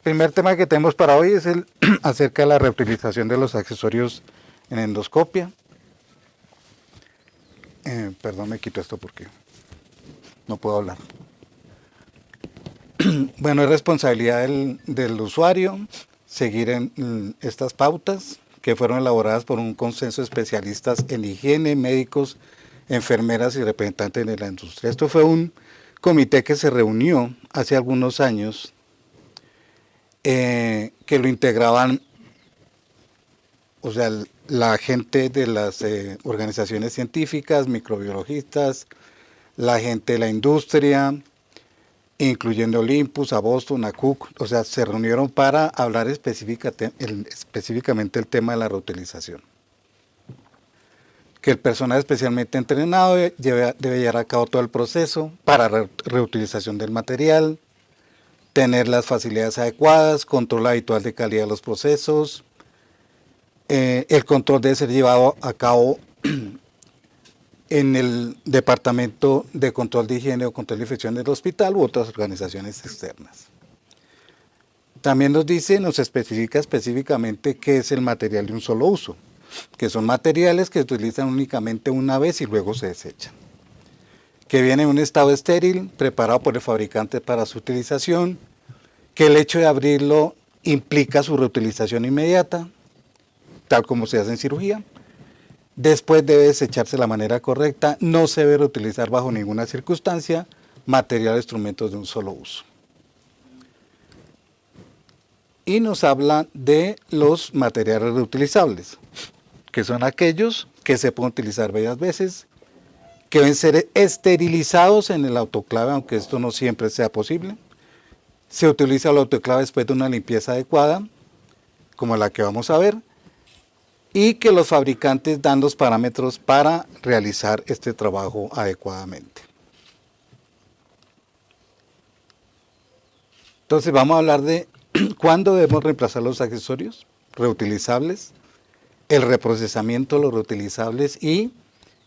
primer tema que tenemos para hoy es el acerca de la reutilización de los accesorios en endoscopia. Perdón, me quito esto porque no puedo hablar. Bueno, es responsabilidad del usuario seguir en estas pautas que fueron elaboradas por un consenso de especialistas en higiene, médicos, enfermeras y representantes de la industria. Esto fue un comité que se reunió hace algunos años, que lo integraban, o sea, la gente de las organizaciones científicas, microbiologistas, la gente de la industria, incluyendo Olympus, a Boston, a Cook, o sea, se reunieron para hablar específicamente el tema de la reutilización. Que el personal especialmente entrenado debe llevar a cabo todo el proceso para reutilización del material, tener las facilidades adecuadas, control habitual de calidad de los procesos, el control debe ser llevado a cabo en el Departamento de Control de Higiene o Control de Infección del hospital u otras organizaciones externas. También nos especifica específicamente qué es el material de un solo uso, que son materiales que se utilizan únicamente una vez y luego se desechan, que viene en un estado estéril, preparado por el fabricante para su utilización, que el hecho de abrirlo implica su reutilización inmediata, tal como se hace en cirugía. Después debe desecharse de la manera correcta, no se debe reutilizar bajo ninguna circunstancia material o instrumentos de un solo uso. Y nos habla de los materiales reutilizables, que son aquellos que se pueden utilizar varias veces, que deben ser esterilizados en el autoclave, aunque esto no siempre sea posible. Se utiliza el autoclave después de una limpieza adecuada, como la que vamos a ver, y que los fabricantes dan los parámetros para realizar este trabajo adecuadamente. Entonces vamos a hablar de cuándo debemos reemplazar los accesorios reutilizables, el reprocesamiento de los reutilizables y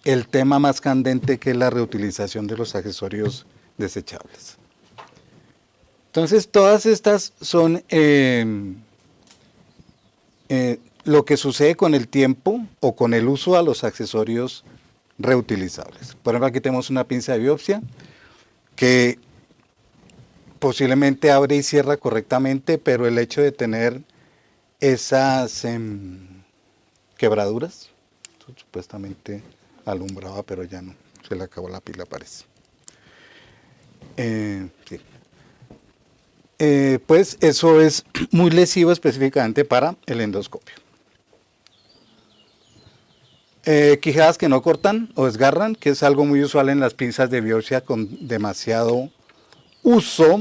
el tema más candente, que es la reutilización de los accesorios desechables. Entonces todas estas son lo que sucede con el tiempo o con el uso a los accesorios reutilizables. Por ejemplo, aquí tenemos una pinza de biopsia que posiblemente abre y cierra correctamente, pero el hecho de tener esas quebraduras, supuestamente alumbraba, pero ya no, se le acabó la pila, parece. Sí. Pues eso es muy lesivo específicamente para el endoscopio. Quijadas que no cortan o desgarran, que es algo muy usual en las pinzas de biopsia con demasiado uso.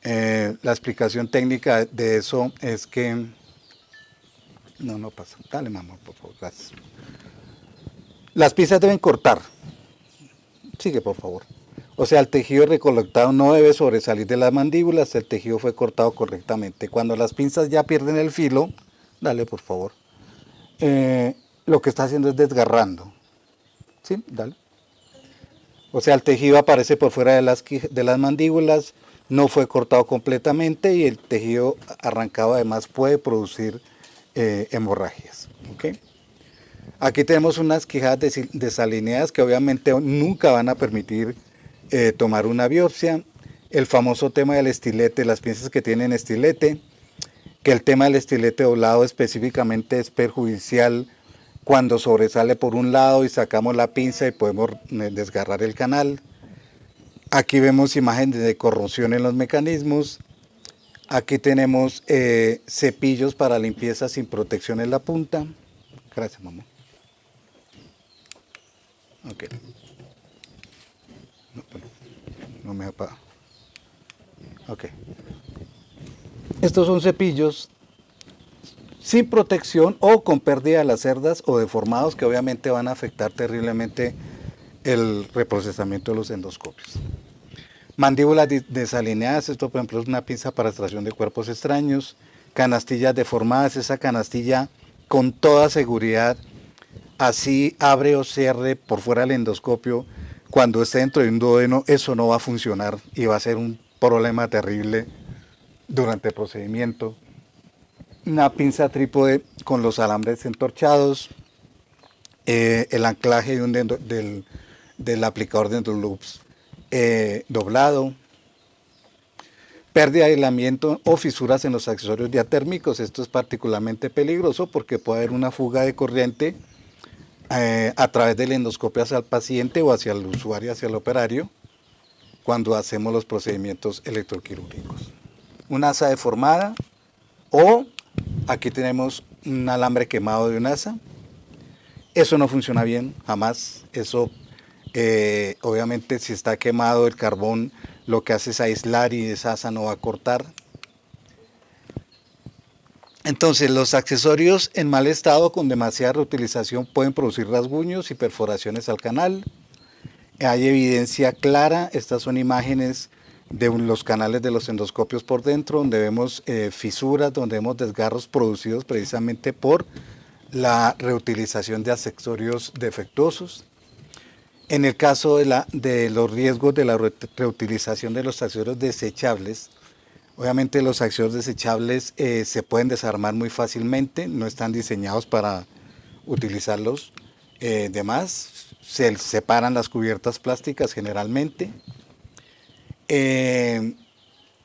La explicación técnica de eso es que... No pasa. Dale, mamá, por favor, gracias. Las pinzas deben cortar. Sigue, por favor. O sea, el tejido recolectado no debe sobresalir de las mandíbulas, el tejido fue cortado correctamente. Cuando las pinzas ya pierden el filo, dale, por favor. Lo que está haciendo es desgarrando. ¿Sí? Dale. O sea, el tejido aparece por fuera de las mandíbulas, no fue cortado completamente y el tejido arrancado además puede producir hemorragias. ¿Okay? Aquí tenemos unas quijadas desalineadas que obviamente nunca van a permitir tomar una biopsia. El famoso tema del estilete, las pinzas que tienen estilete, que el tema del estilete doblado específicamente es perjudicial cuando sobresale por un lado y sacamos la pinza y podemos desgarrar el canal. Aquí vemos imágenes de corrosión en los mecanismos. Aquí tenemos cepillos para limpieza sin protección en la punta. Gracias, mamá. Ok. No me apaga. Ok. Estos son cepillos sin protección o con pérdida de las cerdas o deformados que obviamente van a afectar terriblemente el reprocesamiento de los endoscopios. Mandíbulas desalineadas, esto por ejemplo es una pinza para extracción de cuerpos extraños. Canastillas deformadas, esa canastilla con toda seguridad, así abre o cierre por fuera del endoscopio, cuando esté dentro de un duodeno, eso no va a funcionar y va a ser un problema terrible durante el procedimiento, una pinza trípode con los alambres entorchados, el anclaje de del aplicador de endoloops doblado, pérdida de aislamiento o fisuras en los accesorios diatérmicos. Esto es particularmente peligroso porque puede haber una fuga de corriente a través del endoscopio hacia el paciente o hacia el usuario, hacia el operario, cuando hacemos los procedimientos electroquirúrgicos. Una asa deformada o aquí tenemos un alambre quemado de una asa. Eso no funciona bien, jamás. Eso, obviamente, si está quemado el carbón, lo que hace es aislar y esa asa no va a cortar. Entonces, los accesorios en mal estado con demasiada reutilización pueden producir rasguños y perforaciones al canal. Hay evidencia clara, estas son imágenes de los canales de los endoscopios por dentro, donde vemos fisuras, donde vemos desgarros producidos precisamente por la reutilización de accesorios defectuosos. En el caso de los riesgos de la reutilización de los accesorios desechables, obviamente los accesorios desechables se pueden desarmar muy fácilmente, no están diseñados para utilizarlos de más. Se separan las cubiertas plásticas generalmente.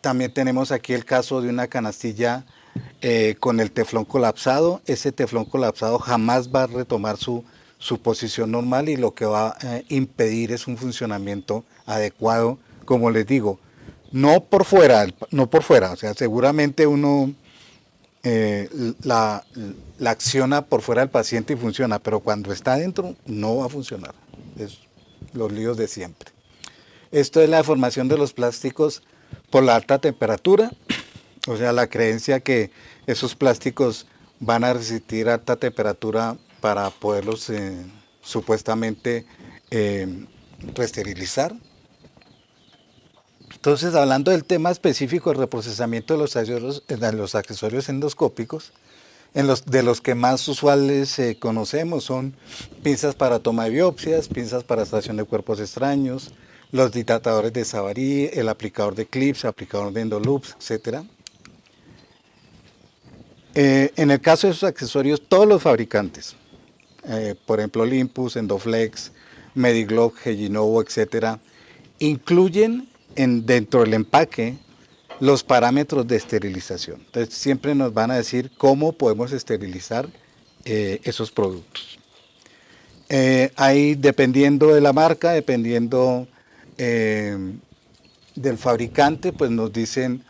También tenemos aquí el caso de una canastilla con el teflón colapsado. Ese teflón colapsado jamás va a retomar su posición normal y lo que va a impedir es un funcionamiento adecuado, como les digo, no por fuera, o sea, seguramente uno la acciona por fuera del paciente y funciona, pero cuando está adentro no va a funcionar. Es los líos de siempre. Esto es la deformación de los plásticos por la alta temperatura, o sea, la creencia que esos plásticos van a resistir alta temperatura para poderlos supuestamente reesterilizar. Entonces, hablando del tema específico del reprocesamiento de los accesorios endoscópicos, de los que más usuales conocemos son pinzas para toma de biopsias, pinzas para extracción de cuerpos extraños, los dilatadores de Savary, el aplicador de clips, aplicador de endoloops, etc. En el caso de esos accesorios, todos los fabricantes, por ejemplo Olympus, Endoflex, Mediglove, Heginovo, etc., incluyen dentro del empaque los parámetros de esterilización. Entonces siempre nos van a decir cómo podemos esterilizar esos productos. Ahí, dependiendo de la marca, dependiendo del fabricante, pues nos dicen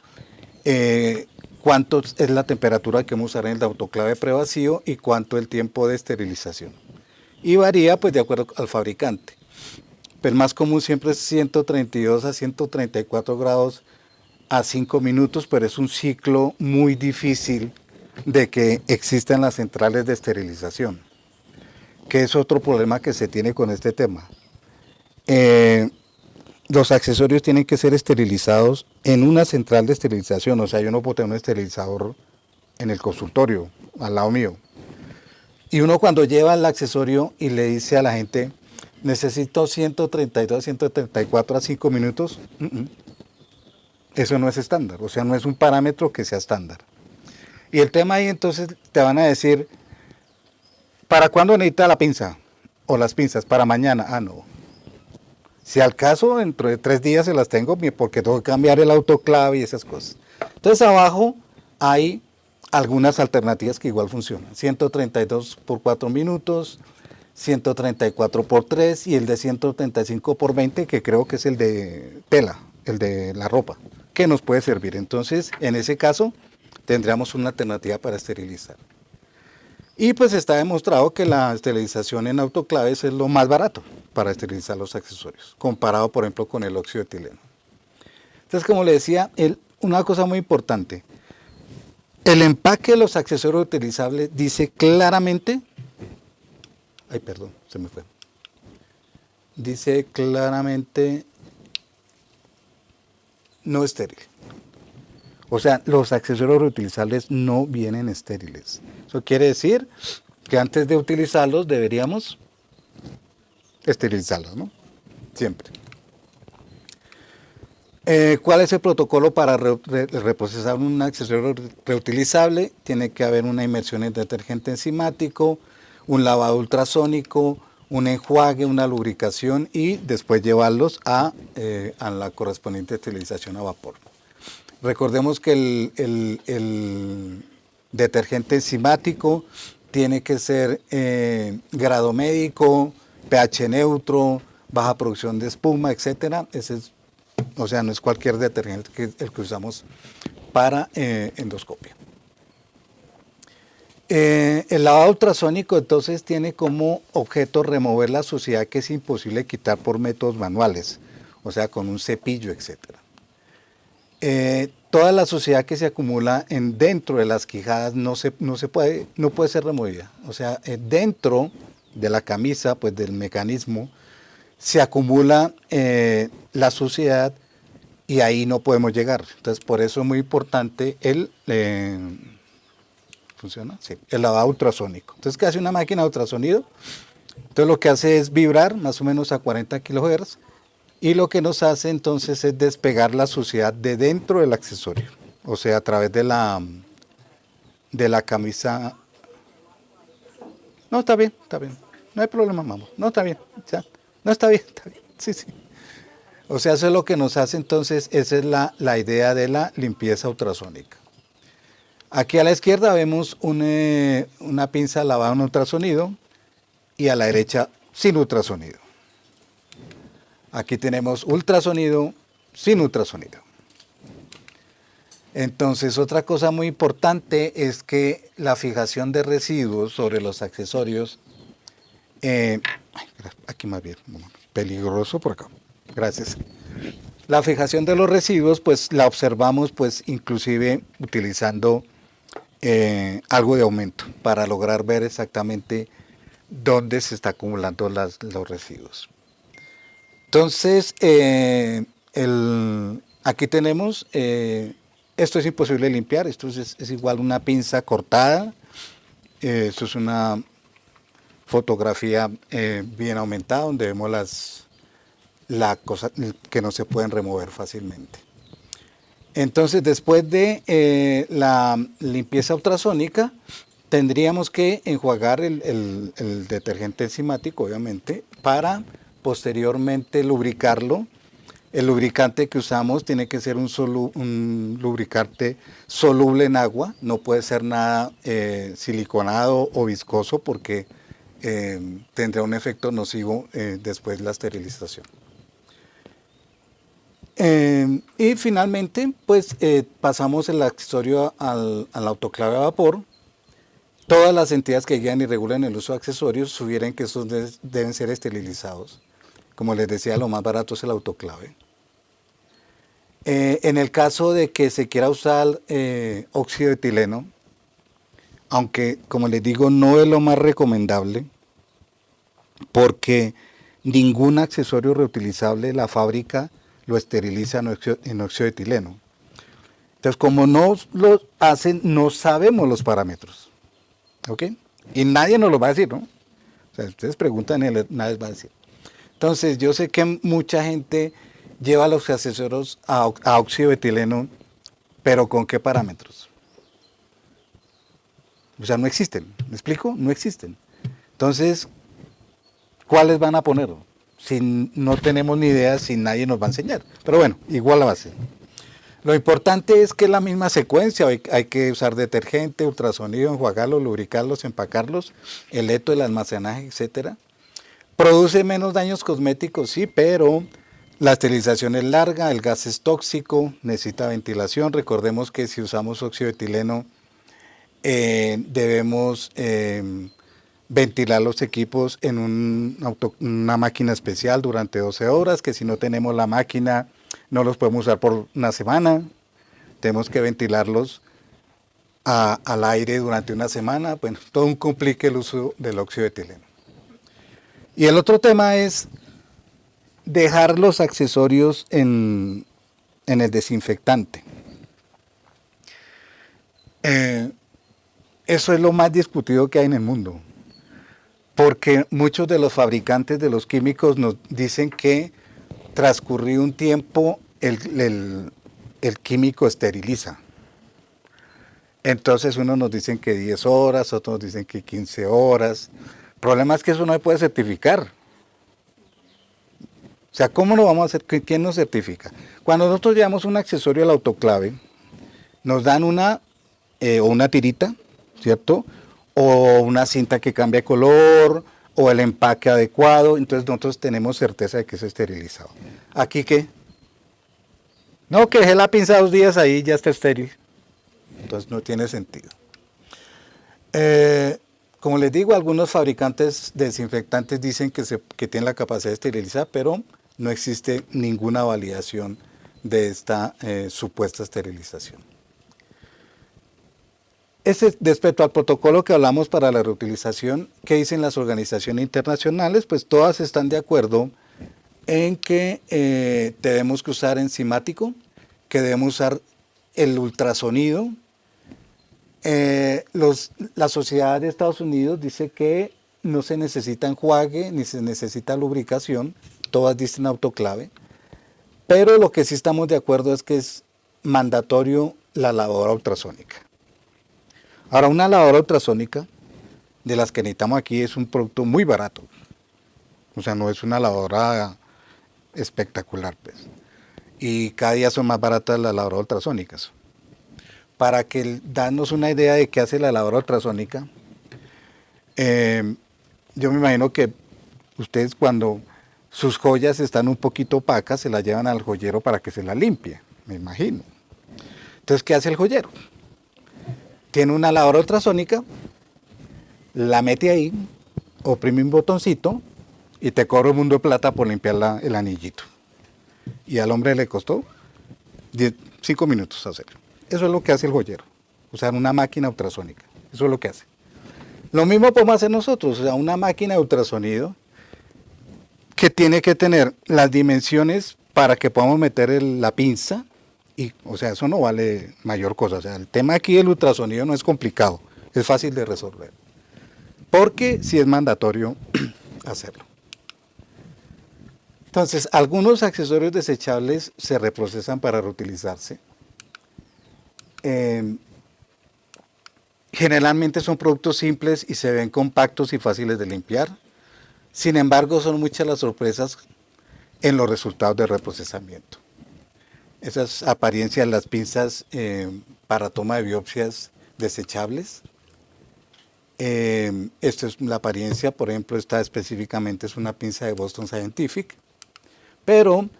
cuánto es la temperatura que vamos a usar en el autoclave prevacío y cuánto el tiempo de esterilización. Y varía pues de acuerdo al fabricante. Pero el más común siempre es 132 a 134 grados a 5 minutos, pero es un ciclo muy difícil de que existan las centrales de esterilización, que es otro problema que se tiene con este tema. Los accesorios tienen que ser esterilizados en una central de esterilización, o sea, yo no puedo tener un esterilizador en el consultorio, al lado mío. Y uno cuando lleva el accesorio y le dice a la gente, necesito 132, 134 a 5 minutos, eso no es estándar, o sea, no es un parámetro que sea estándar. Y el tema ahí entonces te van a decir, ¿para cuándo necesita la pinza? O las pinzas, para mañana, no. Si al caso, dentro de 3 días se las tengo porque tengo que cambiar el autoclave y esas cosas. Entonces abajo hay algunas alternativas que igual funcionan. 132 por 4 minutos, 134 por 3 y el de 135 por 20 que creo que es el de tela, el de la ropa, que nos puede servir. Entonces, en ese caso, tendríamos una alternativa para esterilizar. Y pues está demostrado que la esterilización en autoclaves es lo más barato para esterilizar los accesorios, comparado por ejemplo con el óxido de etileno. Entonces, como le decía, una cosa muy importante, el empaque de los accesorios utilizables dice claramente, dice claramente no estéril. O sea, los accesorios reutilizables no vienen estériles. Eso quiere decir que antes de utilizarlos deberíamos esterilizarlos, ¿no? Siempre. ¿Cuál es el protocolo para reprocesar un accesorio reutilizable? Tiene que haber una inmersión en detergente enzimático, un lavado ultrasónico, un enjuague, una lubricación y después llevarlos a la correspondiente esterilización a vapor. Recordemos que el detergente enzimático tiene que ser grado médico, pH neutro, baja producción de espuma, etcétera. O sea, no es cualquier detergente el que usamos para endoscopia. El lavado ultrasónico entonces tiene como objeto remover la suciedad que es imposible quitar por métodos manuales, o sea, con un cepillo, etcétera. Toda la suciedad que se acumula dentro de las quijadas no puede ser removida. O sea, dentro de la camisa, pues del mecanismo, se acumula la suciedad y ahí no podemos llegar. Entonces, por eso es muy importante ¿funciona? Sí, el lavado ultrasónico. Entonces, ¿qué hace una máquina de ultrasonido? Entonces, lo que hace es vibrar más o menos a 40 kHz y lo que nos hace entonces es despegar la suciedad de dentro del accesorio. O sea, a través de la camisa. No, está bien, está bien. No hay problema, mamá. No, está bien. Ya. No, está bien, está bien. Sí, sí. O sea, eso es lo que nos hace entonces, esa es la idea de la limpieza ultrasónica. Aquí a la izquierda vemos una pinza lavada en ultrasonido y a la derecha sin ultrasonido. Aquí tenemos ultrasonido sin ultrasonido. Entonces, otra cosa muy importante es que la fijación de residuos sobre los accesorios, aquí más bien, peligroso por acá, gracias. La fijación de los residuos, pues la observamos, pues inclusive utilizando algo de aumento para lograr ver exactamente dónde se está acumulando los residuos. Entonces, aquí tenemos, esto es imposible de limpiar, esto es igual una pinza cortada, esto es una fotografía bien aumentada donde vemos las cosas que no se pueden remover fácilmente. Entonces, después de la limpieza ultrasónica, tendríamos que enjuagar el detergente enzimático, obviamente, para posteriormente lubricarlo. El lubricante que usamos tiene que ser un lubricante soluble en agua, no puede ser nada siliconado o viscoso porque tendrá un efecto nocivo después de la esterilización. Y finalmente, pues pasamos el accesorio al autoclave a vapor. Todas las entidades que guían y regulan el uso de accesorios sugieren que estos deben ser esterilizados. Como les decía, lo más barato es el autoclave. En el caso de que se quiera usar óxido de etileno, aunque como les digo no es lo más recomendable, porque ningún accesorio reutilizable la fábrica lo esteriliza en óxido de etileno. Entonces, como no lo hacen, no sabemos los parámetros. ¿Ok? Y nadie nos lo va a decir, ¿no? O sea, ustedes preguntan y nadie les va a decir. Entonces, yo sé que mucha gente lleva los accesorios a óxido de etileno, pero ¿con qué parámetros? O sea, no existen. ¿Me explico? No existen. Entonces, ¿cuáles van a poner? Si no tenemos ni idea, si nadie nos va a enseñar. Pero bueno, igual la base. Lo importante es que es la misma secuencia, hay que usar detergente, ultrasonido, enjuagarlos, lubricarlos, empacarlos, el leto, el almacenaje, etcétera. Produce menos daños cosméticos, sí, pero la esterilización es larga, el gas es tóxico, necesita ventilación. Recordemos que si usamos óxido de etileno debemos ventilar los equipos en una máquina especial durante 12 horas, que si no tenemos la máquina no los podemos usar por una semana. Tenemos que ventilarlos al aire durante una semana. Bueno, todo un complique el uso del óxido de etileno. Y el otro tema es dejar los accesorios en el desinfectante. Eso es lo más discutido que hay en el mundo, porque muchos de los fabricantes de los químicos nos dicen que transcurrido un tiempo el químico esteriliza. Entonces unos nos dicen que 10 horas, otros nos dicen que 15 horas. El problema es que eso no se puede certificar. O sea, ¿cómo lo vamos a hacer? ¿Quién nos certifica? Cuando nosotros llevamos un accesorio al autoclave, nos dan o una tirita, ¿cierto? O una cinta que cambia de color, o el empaque adecuado. Entonces nosotros tenemos certeza de que es esterilizado. ¿Aquí qué? No, que dejé la pinza 2 días ahí y ya está estéril. Entonces no tiene sentido. Como les digo, algunos fabricantes de desinfectantes dicen que tienen la capacidad de esterilizar, pero no existe ninguna validación de esta supuesta esterilización. Respecto al protocolo que hablamos para la reutilización, ¿qué dicen las organizaciones internacionales? Pues todas están de acuerdo en que debemos usar enzimático, que debemos usar el ultrasonido. La Sociedad de Estados Unidos dice que no se necesita enjuague ni se necesita lubricación, todas dicen autoclave, pero lo que sí estamos de acuerdo es que es mandatorio la lavadora ultrasónica. Ahora, una lavadora ultrasónica de las que necesitamos aquí es un producto muy barato, o sea, no es una lavadora espectacular, pues. Y cada día son más baratas las lavadoras ultrasónicas. Para darnos una idea de qué hace la lavadora ultrasónica, yo me imagino que ustedes cuando sus joyas están un poquito opacas se las llevan al joyero para que se las limpie, me imagino. Entonces, ¿qué hace el joyero? Tiene una lavadora ultrasónica, la mete ahí, oprime un botoncito y te cobra un mundo de plata por limpiar el anillito. Y al hombre le costó 5 minutos hacerlo. Eso es lo que hace el joyero, usar una máquina ultrasónica. Eso es lo que hace. Lo mismo podemos hacer nosotros, o sea, una máquina de ultrasonido que tiene que tener las dimensiones para que podamos meter la pinza. Y, o sea, eso no vale mayor cosa. O sea, el tema aquí del ultrasonido no es complicado, es fácil de resolver. Porque sí es mandatorio hacerlo. Entonces, algunos accesorios desechables se reprocesan para reutilizarse. Generalmente son productos simples y se ven compactos y fáciles de limpiar. Sin embargo, son muchas las sorpresas en los resultados de reprocesamiento. Esas apariencias, las pinzas para toma de biopsias desechables. Esta es la apariencia, por ejemplo, esta específicamente es una pinza de Boston Scientific, pero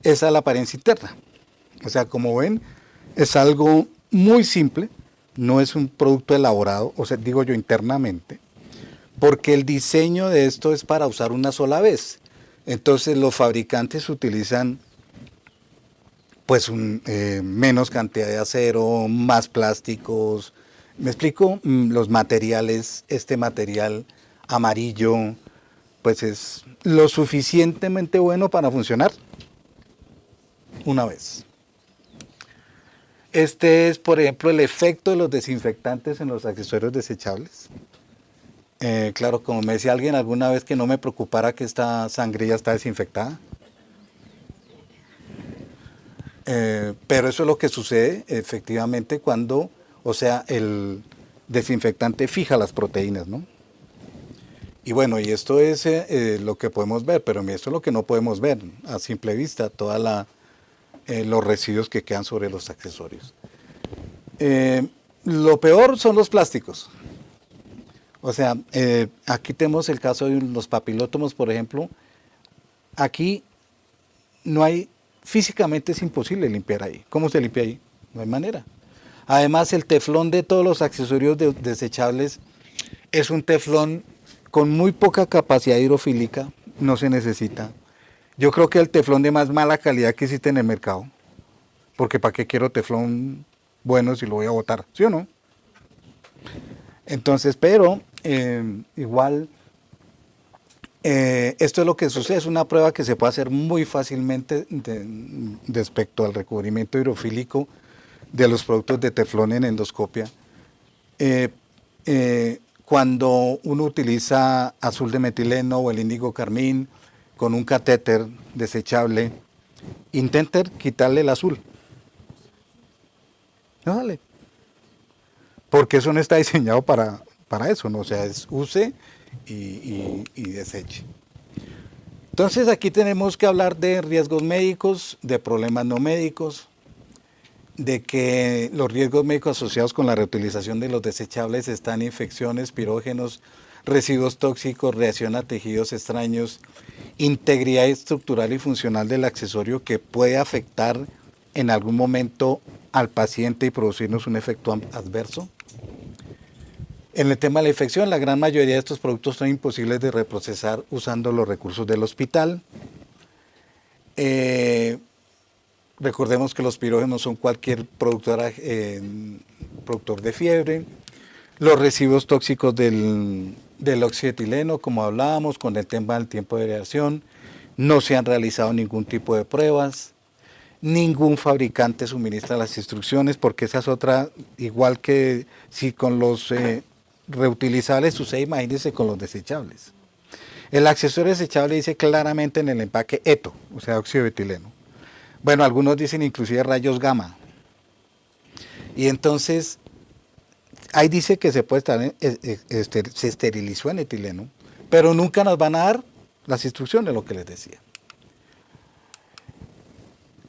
esa es la apariencia interna. O sea, como ven, es algo muy simple, no es un producto elaborado, o sea, digo yo internamente, porque el diseño de esto es para usar una sola vez. Entonces los fabricantes utilizan pues menos cantidad de acero, más plásticos. ¿Me explico? Los materiales, este material amarillo, pues es lo suficientemente bueno para funcionar una vez. Este es, por ejemplo, el efecto de los desinfectantes en los accesorios desechables. Claro, como me decía alguien alguna vez que no me preocupara que esta sangría está desinfectada. Pero eso es lo que sucede efectivamente cuando, o sea, el desinfectante fija las proteínas, ¿no? Y bueno, y esto es lo que podemos ver, pero esto es lo que no podemos ver a simple vista, todos los residuos que quedan sobre los accesorios. Lo peor son los plásticos. O sea, aquí tenemos el caso de los papilótomos, por ejemplo. Aquí no hay, físicamente es imposible limpiar ahí. ¿Cómo se limpia ahí? No hay manera. Además, el teflón de todos los accesorios desechables es un teflón con muy poca capacidad hidrofílica, no se necesita. Yo creo que el teflón de más mala calidad que existe en el mercado, porque ¿para qué quiero teflón bueno si lo voy a botar? ¿Sí o no? Entonces, pero igual, esto es lo que sucede, es una prueba que se puede hacer muy fácilmente respecto al recubrimiento hidrofílico de los productos de teflón en endoscopia. Cuando uno utiliza azul de metileno o el índigo carmín con un catéter desechable intenten quitarle el azul. No sale. Porque eso no está diseñado para eso, ¿no? O sea, es use y deseche. Entonces aquí tenemos que hablar de riesgos médicos, de problemas no médicos, de que los riesgos médicos asociados con la reutilización de los desechables están infecciones, pirógenos, residuos tóxicos, reacción a tejidos extraños, integridad estructural y funcional del accesorio que puede afectar en algún momento al paciente y producirnos un efecto adverso. En el tema de la infección, la gran mayoría de estos productos son imposibles de reprocesar usando los recursos del hospital. Recordemos que los pirógenos son cualquier productor de fiebre. Los residuos tóxicos del óxido de etileno, como hablábamos, con el tema del tiempo de reacción, no se han realizado ningún tipo de pruebas. Ningún fabricante suministra las instrucciones, porque esa es otra, igual que si con los reutilizables sucede, imagínense con los desechables. El accesorio desechable dice claramente en el empaque ETO, o sea, óxido de etileno. Bueno, algunos dicen inclusive rayos gamma. Y entonces, ahí dice que se puede estar, se esterilizó en etileno, pero nunca nos van a dar las instrucciones, lo que les decía.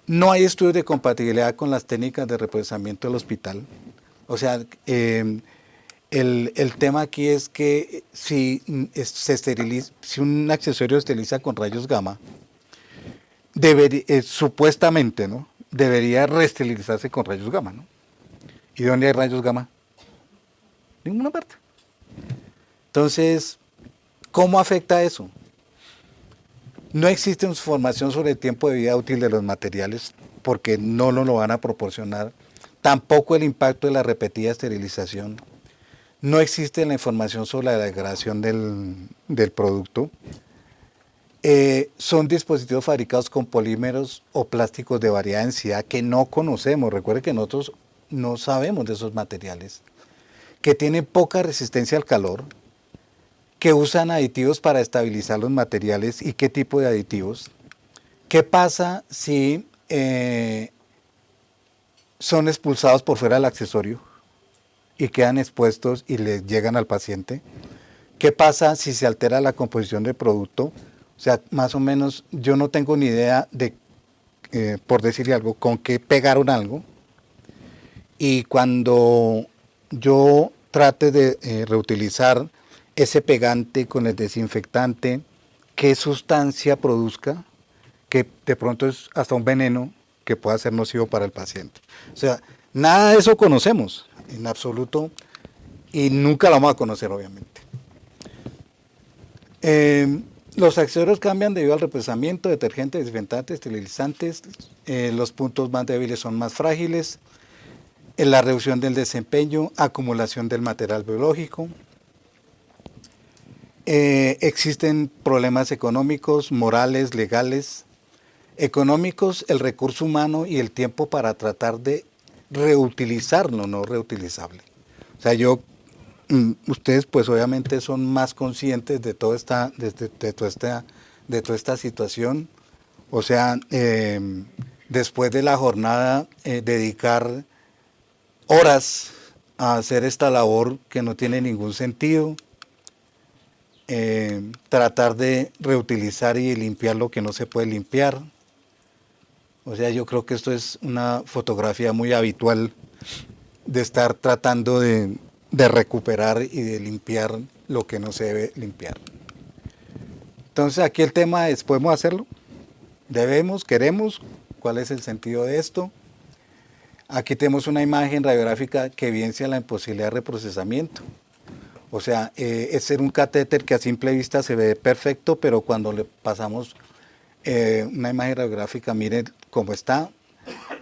No hay estudios de compatibilidad con las técnicas de reprocesamiento del hospital. O sea, el tema aquí es que si un accesorio se esteriliza con rayos gamma, supuestamente, ¿no?, debería reesterilizarse con rayos gamma, ¿no? ¿Y dónde hay rayos gamma? Ninguna parte. Entonces, ¿cómo afecta eso? No existe información sobre el tiempo de vida útil de los materiales porque no nos lo van a proporcionar. Tampoco el impacto de la repetida esterilización. No existe la información sobre la degradación del producto. Son dispositivos fabricados con polímeros o plásticos de variada densidad que no conocemos. Recuerden que nosotros no sabemos de esos materiales. Que tienen poca resistencia al calor, que usan aditivos para estabilizar los materiales y qué tipo de aditivos. ¿Qué pasa si son expulsados por fuera del accesorio y quedan expuestos y les llegan al paciente? ¿Qué pasa si se altera la composición del producto? O sea, más o menos yo no tengo ni idea de, por decir algo, con qué pegaron algo. Y cuando yo trate de reutilizar ese pegante con el desinfectante, qué sustancia produzca, que de pronto es hasta un veneno que pueda ser nocivo para el paciente. O sea, nada de eso conocemos en absoluto y nunca lo vamos a conocer, obviamente. Los accesorios cambian debido al reprocesamiento, detergentes, desinfectantes, esterilizantes. Los puntos más débiles son más frágiles. La reducción del desempeño, acumulación del material biológico. Existen problemas económicos, morales, legales. Económicos, el recurso humano y el tiempo para tratar de reutilizar lo no reutilizable. O sea, ustedes pues obviamente son más conscientes de toda esta situación. O sea, después de la jornada, dedicar horas a hacer esta labor que no tiene ningún sentido. Tratar de reutilizar y limpiar lo que no se puede limpiar. O sea, yo creo que esto es una fotografía muy habitual de estar tratando de recuperar y de limpiar lo que no se debe limpiar. Entonces aquí el tema es, ¿podemos hacerlo? ¿Debemos? ¿Queremos? ¿Cuál es el sentido de esto? Aquí tenemos una imagen radiográfica que evidencia la imposibilidad de reprocesamiento. O sea, es ser un catéter que a simple vista se ve perfecto, pero cuando le pasamos una imagen radiográfica, miren cómo está.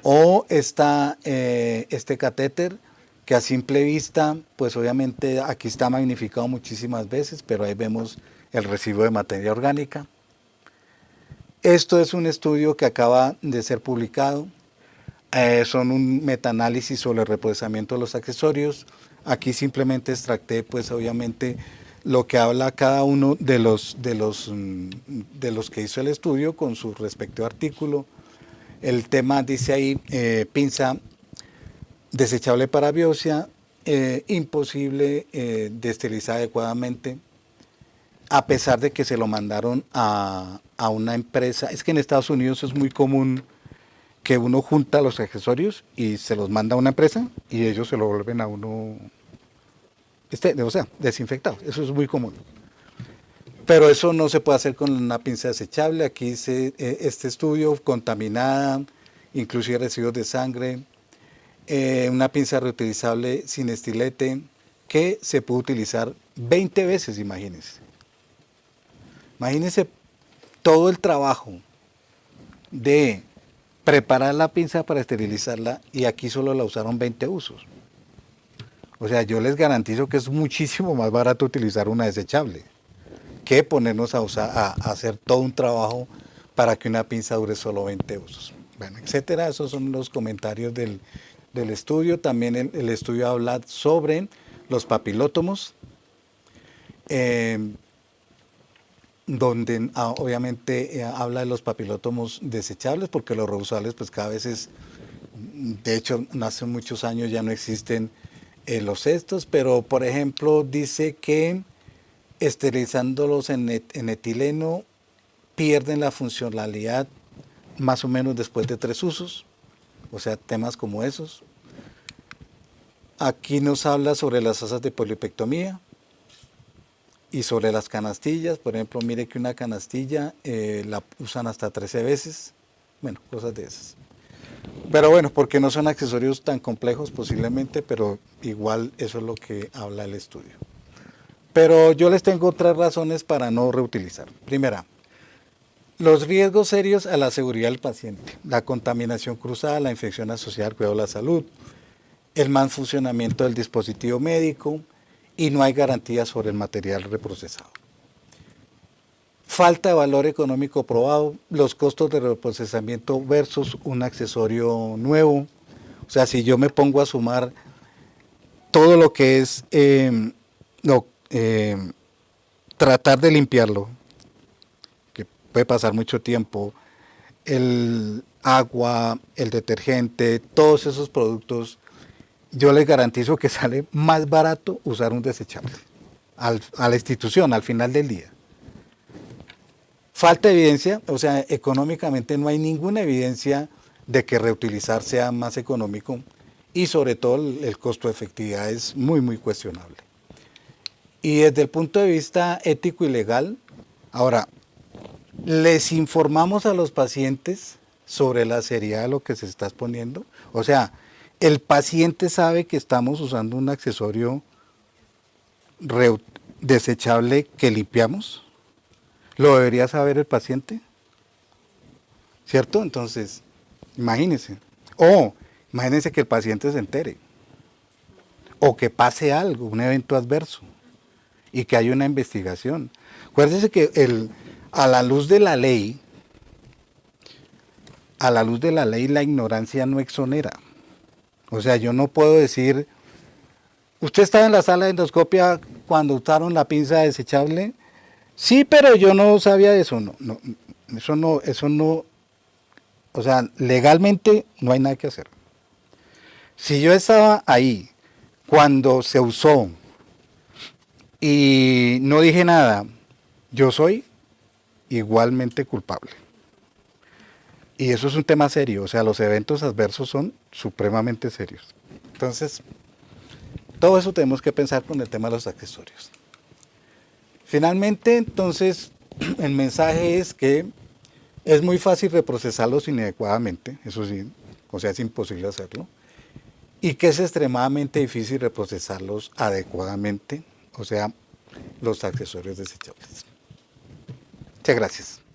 O está este catéter que a simple vista, pues obviamente aquí está magnificado muchísimas veces, pero ahí vemos el residuo de materia orgánica. Esto es un estudio que acaba de ser publicado. Son un metaanálisis sobre el reprocesamiento de los accesorios. Aquí simplemente extracté, pues obviamente, lo que habla cada uno de los que hizo el estudio con su respectivo artículo. El tema dice ahí, pinza desechable para biopsia, imposible de esterilizar adecuadamente, a pesar de que se lo mandaron a una empresa. Es que en Estados Unidos es muy común que uno junta los accesorios y se los manda a una empresa y ellos se lo vuelven a uno, o sea, desinfectado. Eso es muy común. Pero eso no se puede hacer con una pinza desechable. Aquí dice este estudio, contaminada, inclusive residuos de sangre, una pinza reutilizable sin estilete que se puede utilizar 20 veces, imagínense. Imagínense todo el trabajo de preparar la pinza para esterilizarla y aquí solo la usaron 20 usos. O sea, yo les garantizo que es muchísimo más barato utilizar una desechable que ponernos a hacer todo un trabajo para que una pinza dure solo 20 usos. Bueno, etcétera. Esos son los comentarios del estudio. También el estudio habla sobre los papilótomos, donde obviamente habla de los papilótomos desechables, porque los reusables pues cada vez es, de hecho hace muchos años ya no existen los cestos, pero por ejemplo dice que esterilizándolos en etileno pierden la funcionalidad más o menos después de 3 usos, o sea, temas como esos. Aquí nos habla sobre las asas de polipectomía y sobre las canastillas. Por ejemplo, mire que una canastilla la usan hasta 13 veces, bueno, cosas de esas. Pero bueno, porque no son accesorios tan complejos posiblemente, pero igual eso es lo que habla el estudio. Pero yo les tengo 3 razones para no reutilizar. Primera, los riesgos serios a la seguridad del paciente, la contaminación cruzada, la infección asociada al cuidado de la salud, el mal funcionamiento del dispositivo médico y no hay garantía sobre el material reprocesado. Falta de valor económico probado, los costos de reprocesamiento versus un accesorio nuevo. O sea, si yo me pongo a sumar todo lo que es tratar de limpiarlo, que puede pasar mucho tiempo, el agua, el detergente, todos esos productos, yo les garantizo que sale más barato usar un desechable a la institución al final del día. Falta evidencia, o sea, económicamente no hay ninguna evidencia de que reutilizar sea más económico y sobre todo el costo de efectividad es muy, muy cuestionable. Y desde el punto de vista ético y legal, ahora, les informamos a los pacientes sobre la seriedad de lo que se está exponiendo. O sea, el paciente sabe que estamos usando un accesorio desechable que limpiamos. ¿Lo debería saber el paciente? ¿Cierto? Entonces, imagínense. O imagínense que el paciente se entere. O que pase algo, un evento adverso. Y que haya una investigación. Acuérdense que a la luz de la ley, la ignorancia no exonera. O sea, yo no puedo decir, ¿usted estaba en la sala de endoscopia cuando usaron la pinza desechable? Sí, pero yo no sabía de eso. No, eso no, o sea, legalmente no hay nada que hacer. Si yo estaba ahí cuando se usó y no dije nada, yo soy igualmente culpable. Y eso es un tema serio, o sea, los eventos adversos son supremamente serios. Entonces, todo eso tenemos que pensar con el tema de los accesorios. Finalmente, entonces, el mensaje es que es muy fácil reprocesarlos inadecuadamente, eso sí, o sea, es imposible hacerlo, y que es extremadamente difícil reprocesarlos adecuadamente, o sea, los accesorios desechables. Muchas gracias.